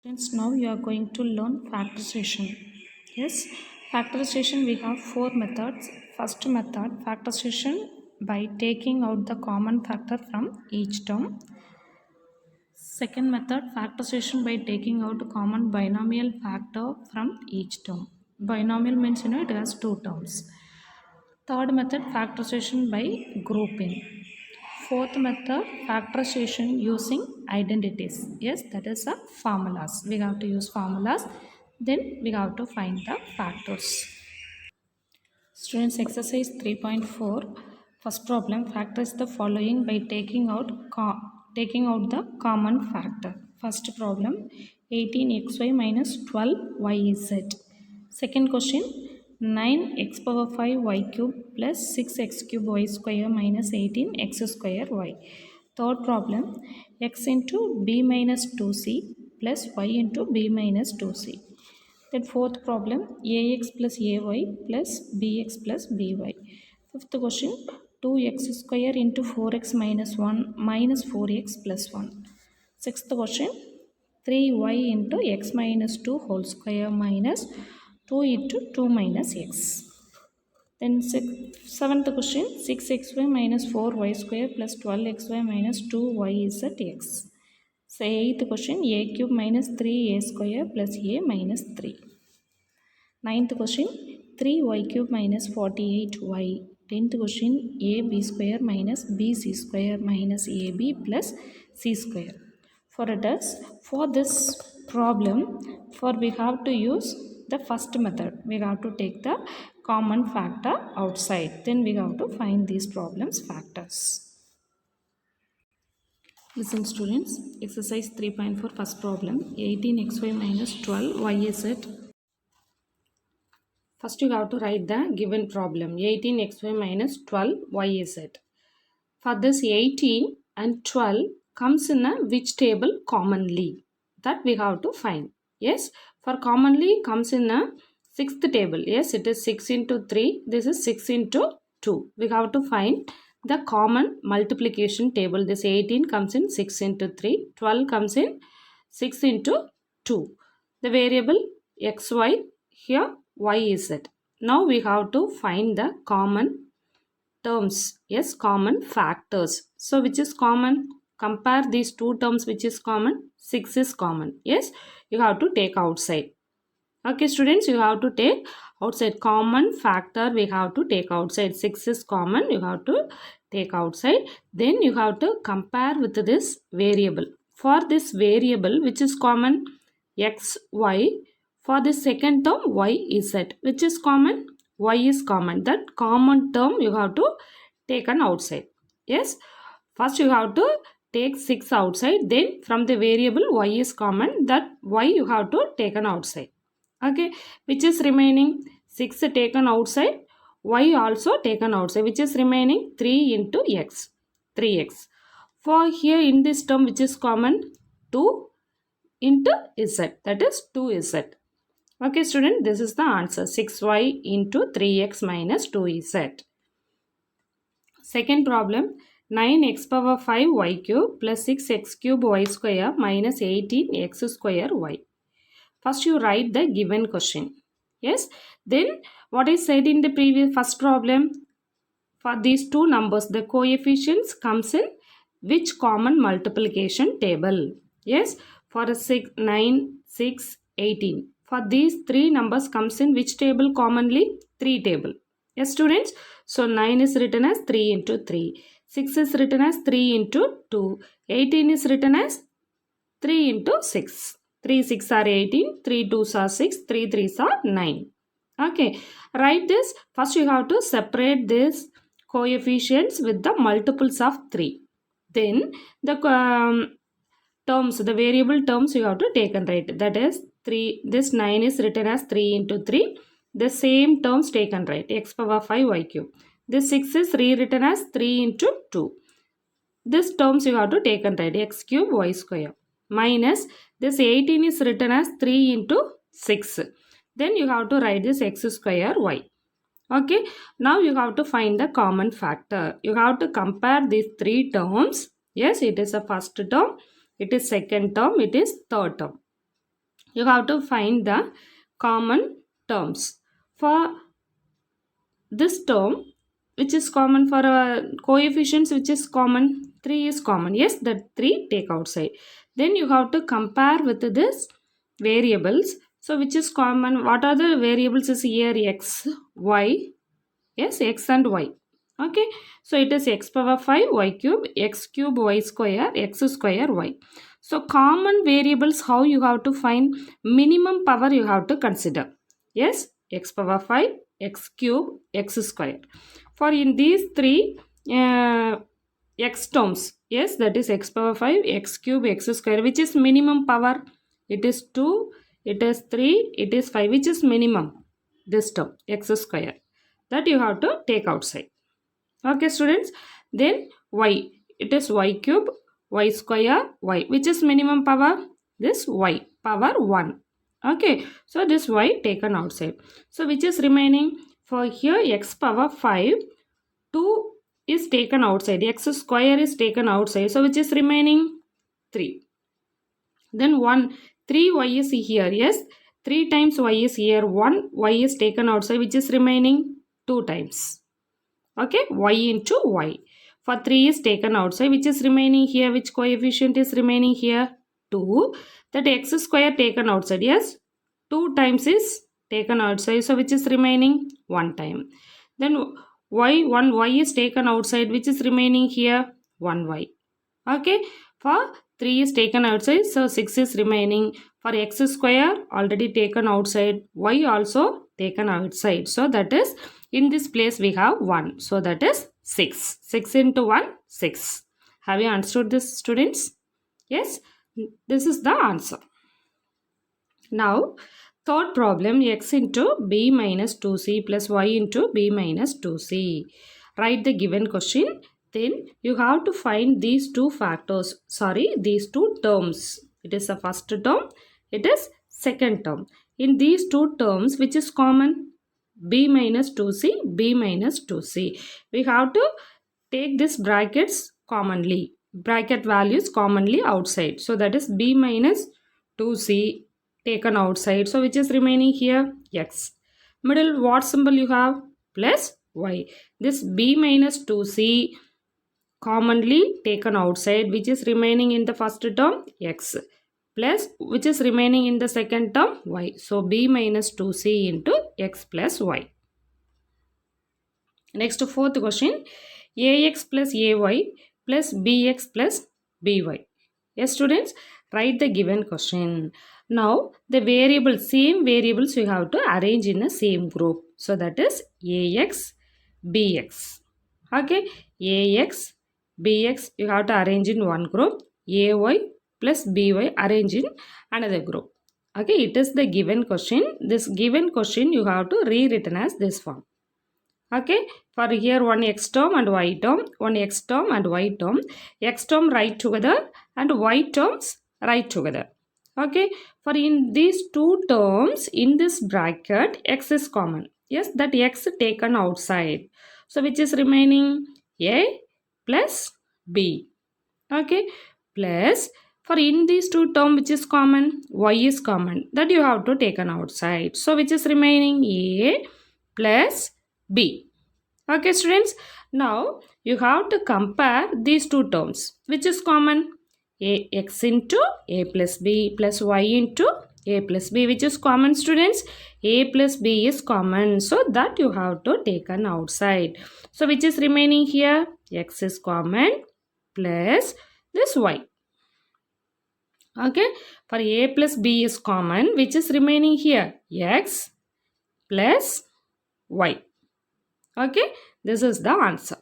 Students, now you are going to learn factorization. Yes, factorization we have four methods. First method, factorization by taking out the common factor from each term. Second method, factorization by taking out common binomial factor from each term. Binomial means it has two terms. Third method, factorization by grouping. Fourth method, factorization using identities. Yes, that is a formulas. We have to use formulas. Then we have to find the factors. Students, exercise 3.4. First problem, factors the following by taking out the common factor. First problem, 18xy minus 12yz. Second question, 9x power 5 y cube plus 6x cube y square minus 18x square y. Third problem, x into b minus 2c plus y into b minus 2c. Then fourth problem, ax plus ay plus bx plus by. Fifth question, 2x square into 4x minus 1 minus 4x plus 1. Sixth question, 3y into x minus 2 whole square minus 2 into 2 minus x. Then seventh question, 6xy minus 4y square plus 12xy minus 2y is at x. So eighth question, a cube minus 3a square plus a minus 3. Ninth question, 3y cube minus 48y. 10th question, ab square minus bc square minus ab plus c square. For this problem, we have to use the first method. We have to take the common factor outside. Then we have to find these problems factors. Listen students, exercise 3.4 first problem, 18xy minus 12yz. First, you have to write the given problem, 18xy minus 12yz. For this 18 and 12 comes in a which table commonly? That we have to find. Yes, for commonly comes in a sixth table. Yes, it is 6 into 3. This is 6 into 2. We have to find the common multiplication table. This 18 comes in 6 into 3. 12 comes in 6 into 2. The variable xy, here y is it. Now we have to find the common terms. Yes, common factors. So which is common? Compare these two terms. Which is common? 6 is common. Yes, you have to take outside. Okay students, you have to take outside. Common factor we have to take outside. 6 is common, you have to take outside. Then you have to compare with this variable. For this variable which is common, x, y. For the second term, y is z. Which is common? Y is common. That common term you have to take an outside. Yes, first you have to take 6 outside. Then from the variable y is common, that y you have to take an outside. Okay, which is remaining? 6 taken outside, y also taken outside, which is remaining 3 into x, 3x. For here in this term which is common, 2 into z, that is 2z. Okay student, this is the answer, 6y into 3x minus 2z. Second problem, 9x power 5 y cube plus 6x cube y square minus 18x square y. First you write the given question. Yes, then what is said in the previous first problem? For these two numbers, the coefficients comes in which common multiplication table? Yes, for a 6, 9, 6, 18. For these three numbers comes in which table commonly? 3 table. Yes students, so 9 is written as 3 into 3. 6 is written as 3 into 2. 18 is written as 3 into 6. 3 6 are 18, 3 2s are 6, 3 3s are 9. Okay, write this. First you have to separate this coefficients with the multiples of 3. Then the terms, the variable terms you have to take and write. That is 3, this 9 is written as 3 into 3. The same terms take and write, x power 5 y cube. This 6 is rewritten as 3 into 2. This terms you have to take and write, x cube y square. Minus this 18 is written as 3 into 6. Then you have to write this x square y. Okay, now you have to find the common factor. You have to compare these three terms. Yes, it is a first term, it is second term, it is third term. You have to find the common terms. For this term, which is common for coefficients, which is common, 3 is common. Yes, that 3 take outside. Then you have to compare with this variables. So which is common? What are the variables is here? X, y. Yes, x and y. Okay, so it is x power 5 y cube, x cube y square, x square y. So common variables, how you have to find? Minimum power you have to consider. Yes, x power 5, x cube, x square. For in these three x terms, yes, that is x power 5, x cube, x square, which is minimum power? It is 2, it is 3, it is 5, which is minimum? This term, x square. That you have to take outside. Okay, students. Then y. It is y cube, y square, y. Which is minimum power? This y, power 1. Okay, so this y taken outside. So which is remaining? For here x power 5, 2 is taken outside. X square is taken outside. So which is remaining? 3. Then 1, 3y is here. Yes, 3 times y is here. 1 y is taken outside, which is remaining 2 times. Okay, y into y. For 3 is taken outside, which is remaining here. Which coefficient is remaining here? 2. That x square taken outside. Yes, 2 times is taken outside. So which is remaining? 1 time. Then y is taken outside, which is remaining here? 1y. Okay, for 3 is taken outside, so 6 is remaining. For x square already taken outside, y also taken outside. So that is, in this place we have 1. So that is 6. 6 into 1, 6. Have you understood this, students? Yes, this is the answer. Now, third problem, x into b minus 2c plus y into b minus 2c. Write the given question. Then you have to find these two factors. Sorry, these two terms. It is the first term. It is second term. In these two terms, which is common? B minus 2c, B minus 2c. We have to take this brackets commonly. Bracket values commonly outside. So that is B minus 2c taken outside. So which is remaining here? X. Middle what symbol you have? Plus y. This B minus 2c commonly taken outside, which is remaining in the first term? X. Plus which is remaining in the second term? Y. So B minus 2c into x plus y. Next, fourth question, ax plus ay plus bx plus by. Yes, students, write the given question. Now, the variables, same variables we have to arrange in the same group. So, that is ax, bx. Okay, ax, bx you have to arrange in one group. Ay plus by arrange in another group. Okay, it is the given question. This given question you have to rewritten as this form. Okay, for here one x term and y term, one x term and y term, x term write together and y terms write together. Okay, for in these two terms in this bracket x is common. Yes, that x taken outside. So which is remaining? A plus b. Okay, plus for in these two term which is common? Y is common. That you have to taken outside. So which is remaining? A plus b. Okay, students. Now you have to compare these two terms. Which is common? X into a plus b plus y into a plus b. Which is common, students? A plus b is common. So that you have to take an outside. So which is remaining here? X is common plus this y. Okay. For a plus b is common. Which is remaining here? X plus y. Okay, this is the answer.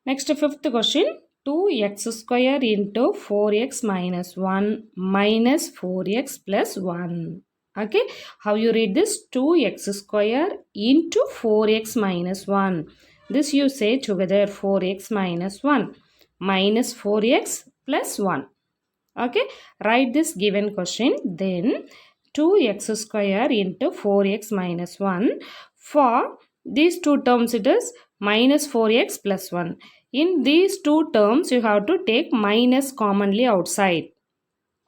Next, fifth question, 2x square into 4x minus 1 minus 4x plus 1. Okay, how you read this? 2x square into 4x minus 1. This you say together 4x minus 1 minus 4x plus 1. Okay, write this given question. Then 2x square into 4x minus 1. For these two terms it is minus 4x plus 1. In these two terms you have to take minus commonly outside.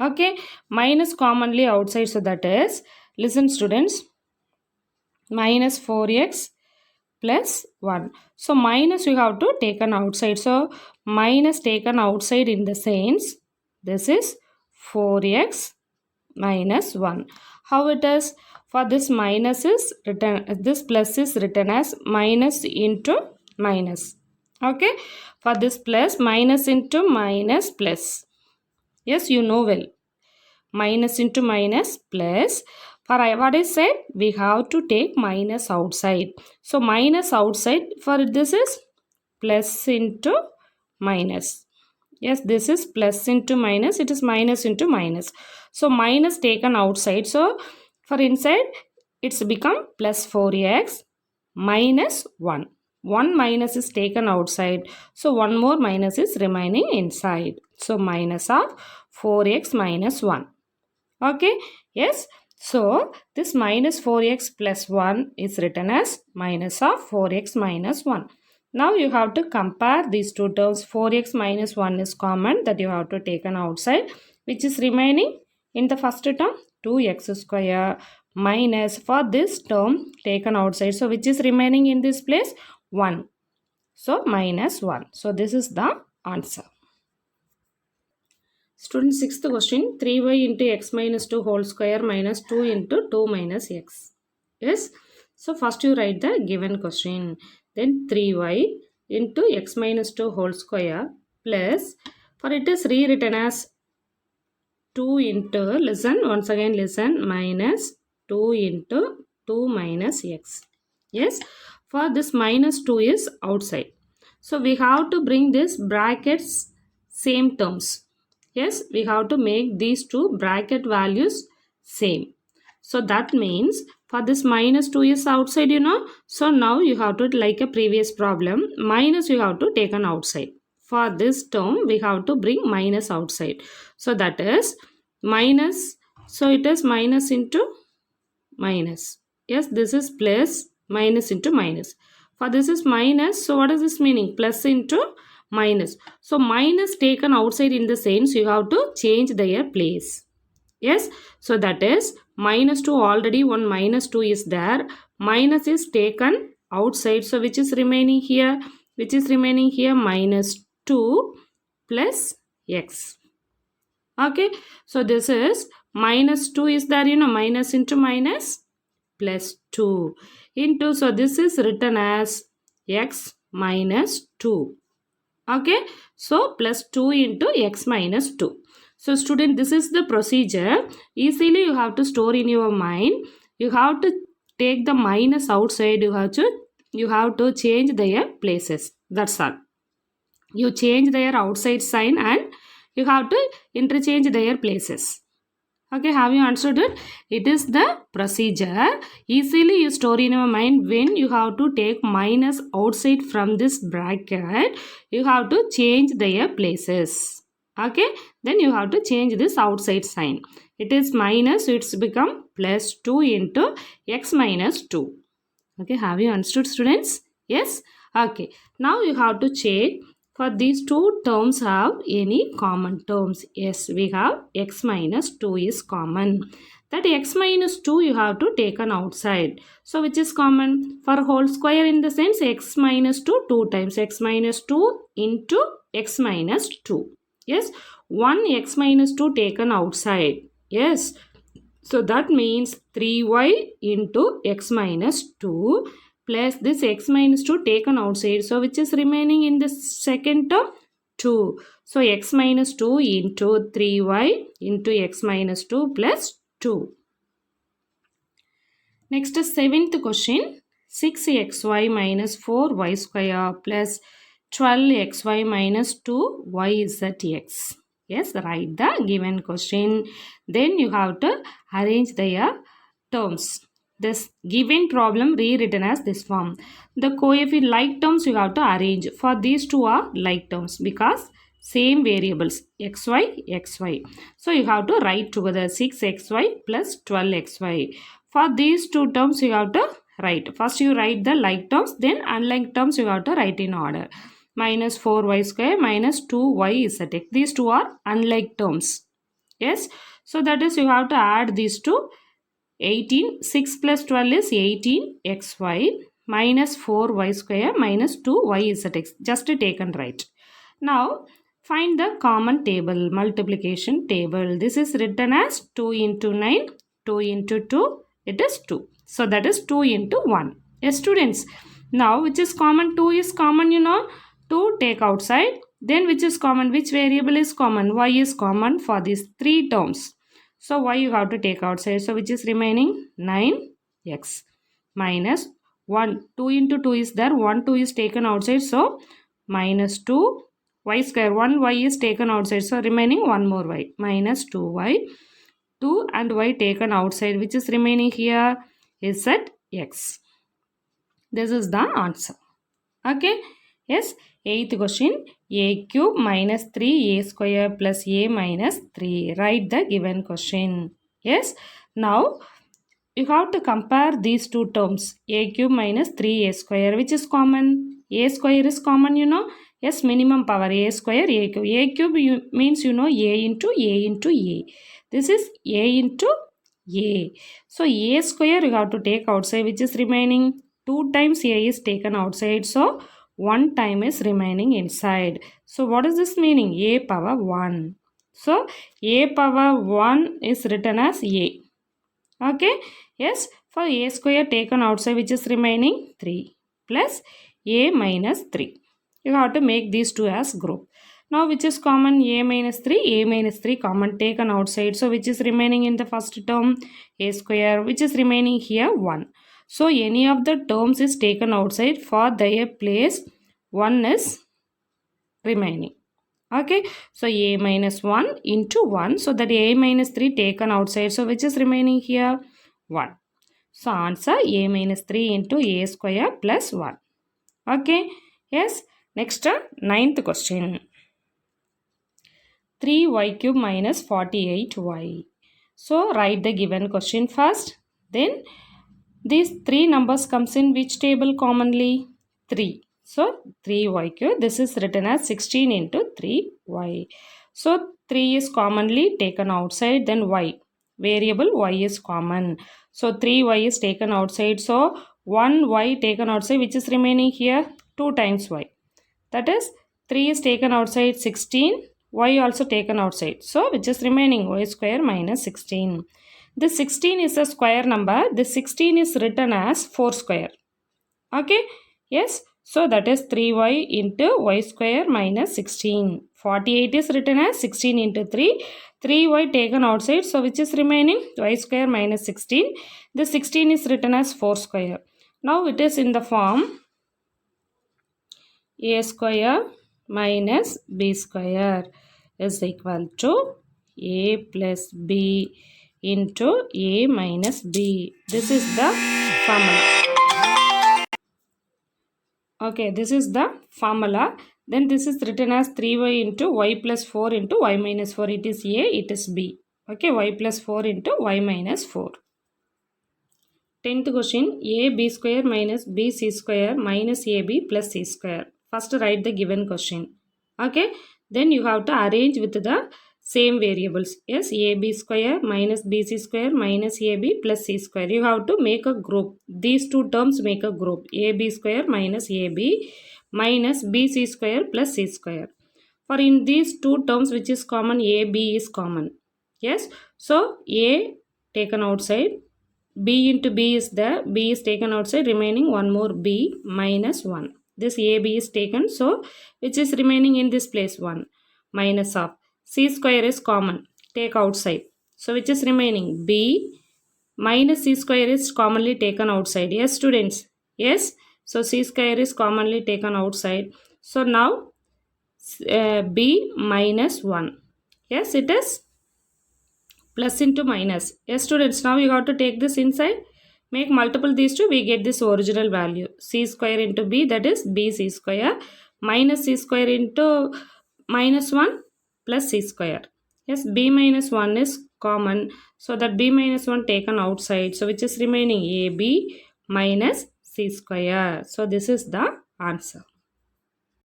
Okay, minus commonly outside, so that is, listen students, minus 4x plus 1. So minus you have to taken outside. So minus taken outside in the sense, this is 4x minus 1. How it is? For this minus is written, this plus is written as minus into minus. Okay, for this plus, minus into minus plus. Yes, you know well. Minus into minus plus. For what I said, we have to take minus outside. So minus outside, for this is plus into minus. Yes, this is plus into minus. It is minus into minus. So minus taken outside. So for inside, it's become plus 4x minus 1. 1 minus is taken outside. So one more minus is remaining inside. So minus of 4x minus 1. Okay, yes. So this minus 4x plus 1 is written as minus of 4x minus 1. Now you have to compare these two terms. 4x minus 1 is common, that you have to take an outside, which is remaining in the first term 2x square minus, for this term taken outside. So which is remaining in this place? 1. So minus 1. So this is the answer. Student, sixth question, 3y into x minus 2 whole square minus 2 into 2 minus x. Yes. So first you write the given question. Then 3y into x minus 2 whole square plus, for it is rewritten as 2 into, listen, once again listen, minus 2 into 2 minus x. Yes. For this minus 2 is outside. So we have to bring this brackets same terms. Yes, we have to make these two bracket values same. So that means for this minus 2 is outside, you know. So now you have to, like a previous problem, minus you have to take an outside. For this term, we have to bring minus outside. So that is minus. So it is minus into minus. Yes, this is plus, minus into minus. For this is minus. So what is this meaning? Plus into minus. So minus taken outside in the sense you have to change their place. Yes. So that is minus 2, already one minus 2 is there. Minus is taken outside. So which is remaining here? Which is remaining here? Minus 2 plus x. Okay. So this is minus 2 is there, you know, minus into minus plus 2 into, so this is written as x minus 2. Okay, so plus 2 into x minus 2. So student, this is the procedure. Easily you have to store in your mind. You have to take the minus outside. You have to change their places. That's all. You change their outside sign and you have to interchange their places. Okay, have you understood it? It is the procedure. Easily you store in your mind when you have to take minus outside from this bracket. You have to change their places. Okay, then you have to change this outside sign. It is minus, so it's become plus 2 into x minus 2. Okay, have you understood students? Yes? Okay, now you have to check for these two terms have any common terms. Yes, we have x minus 2 is common. That x minus 2 you have to take an outside. So which is common? For whole square in the sense x minus 2 2 times x minus 2 into x minus 2. Yes, 1 x minus 2 taken outside. Yes. So that means 3y into x minus 2 plus this x minus 2 taken outside. So which is remaining in the second term? 2. So x minus 2 into 3y into x minus 2 plus 2. Next is seventh question. 6xy minus 4y square plus 12xy minus 2y is at x. Yes, write the given question. Then you have to arrange their terms. This given problem rewritten as this form. The coefficient like terms you have to arrange. For these two are like terms because same variables xy, xy. So you have to write together 6xy plus 12xy. For these two terms you have to write. First you write the like terms, then unlike terms you have to write in order. Minus 4y square minus 2y is at x. These two are unlike terms. Yes, so that is you have to add these two. 18, 6 plus 12 is 18xy minus 4y square minus 2y z x. Just take and write. Now find the common table, multiplication table. This is written as 2 into 9, 2 into 2, it is 2. So that is 2 into 1. Yes, students. Now which is common? 2 is common, 2 take outside. Then which is common? Which variable is common? Y is common for these three terms. So y you have to take outside. So which is remaining? 9x minus 1. 2 into 2 is there. 1, 2 is taken outside. So minus 2 y square. 1 y is taken outside. So remaining 1 more y. Minus 2y. 2 and y taken outside. Which is remaining here? Is at x. This is the answer. Okay. Yes. Eighth question. A cube minus 3a square plus a minus 3. Write the given question. Yes. Now you have to compare these two terms. A cube minus 3a square. Which is common? A square is common, Yes, minimum power. A square, a cube. A cube means, A into A into A. This is A into A. So A square you have to take outside. Which is remaining? 2 times A is taken outside. So 1 time is remaining inside. So what is this meaning? A power 1. So A power 1 is written as A. Okay. Yes. For A square taken outside, which is remaining 3 plus A minus 3. You have to make these two as group. Now which is common? A minus 3. A minus 3 common taken outside. So which is remaining in the first term? A square. Which is remaining here? 1. So any of the terms is taken outside. For their place 1 is remaining. Okay. So a minus 1 into 1. So that a minus 3 taken outside. So which is remaining here? 1. So answer a minus 3 into a square plus 1. Okay. Yes. Next, ninth question. 3y cube minus 48y. So write the given question first. Then these three numbers comes in which table commonly? 3. So 3y cube. This is written as 16 into 3y. So 3 is commonly taken outside. Then y. Variable y is common. So 3y is taken outside. So 1y taken outside, which is remaining here? 2 times y. That is 3 is taken outside 16. Y also taken outside. So which is remaining? Y square minus 16. This 16 is a square number. This 16 is written as 4 square. Okay. Yes. So that is 3y into y square minus 16. 48 is written as 16 into 3. 3y taken outside. So which is remaining? Y square minus 16. This 16 is written as 4 square. Now it is in the form a square minus b square is equal to a plus b into a minus b. This is the formula. Okay, this is the formula. Then this is written as 3y into y plus 4 into y minus 4. It is a, it is b. Okay, y plus 4 into y minus 4. 10th question, ab square minus bc square minus ab plus c square. First write the given question. Okay, then you have to arrange with the same variables. Yes, ab square minus bc square minus ab plus c square. You have to make a group. These two terms make a group. ab square minus ab minus bc square plus c square. For in these two terms which is common, ab is common. Yes, so a taken outside. B into B is there. B is taken outside. Remaining one more B minus 1. This AB is taken. So, which is remaining in this place? 1. Minus of. C square is common. Take outside. So, which is remaining? B minus C square is commonly taken outside. Yes, students? Yes. So, C square is commonly taken outside. So, now B minus 1. Yes, it is plus into minus. Yes, students, now you have to take this inside. Make multiple these two, we get this original value. C square into B, that is BC square minus C square into minus 1 plus C square. Yes, B minus 1 is common. So that B minus 1 taken outside. So which is remaining? AB minus C square. So this is the answer.